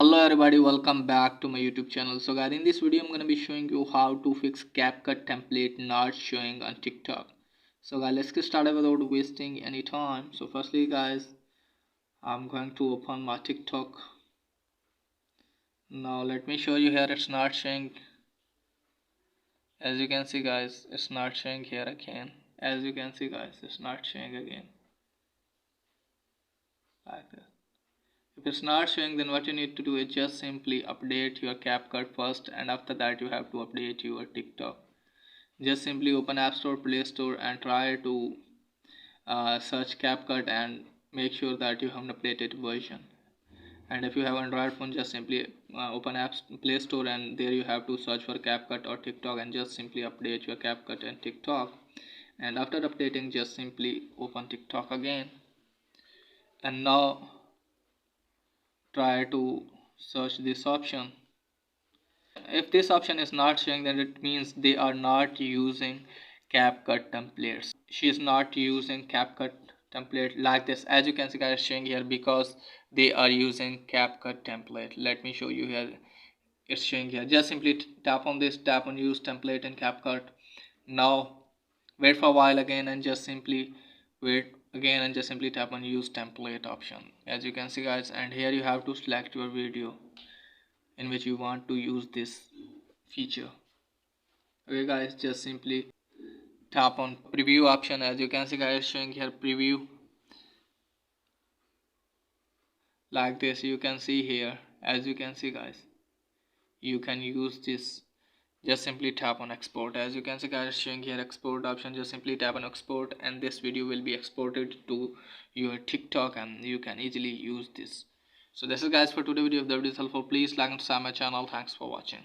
Hello everybody, welcome back to my YouTube channel. So guys, in this video I'm going to be showing you how to fix CapCut template not showing on TikTok. So guys, let's get started without wasting any time. So firstly guys, I'm going to open my TikTok. Now let me show you here. It's not showing. As you can see guys, it's not showing here again. As you can see guys, it's not showing again like this. If it's not showing, then what you need to do is just simply update your CapCut first, and after that you have to update your TikTok. Just simply open App Store, Play Store, and try to search CapCut and make sure that you have an updated version. And if you have Android phone, just simply open Play Store, and there you have to search for CapCut or TikTok, and just simply update your CapCut and TikTok. And after updating, just simply open TikTok again, and now try to search this option. If this option is not showing, then it means they are not using CapCut templates. She is not using CapCut template like this. As you can see guys, showing here because they are using CapCut template. Let me show you here. It's showing here. Just simply tap on this, tap on use template in CapCut. Now wait for a while again, and just simply wait again, and just simply tap on use template option. As you can see guys, and here you have to select your video in which you want to use this feature. Okay guys, just simply tap on preview option. As you can see guys, showing here preview like this. You can see here, as you can see guys, you can use this. Just simply tap on export. As you can see guys, showing here export option. Just simply tap on export, and this video will be exported to your TikTok, and you can easily use this. So this is guys for today video. If the video is helpful, please like and subscribe my channel. Thanks for watching.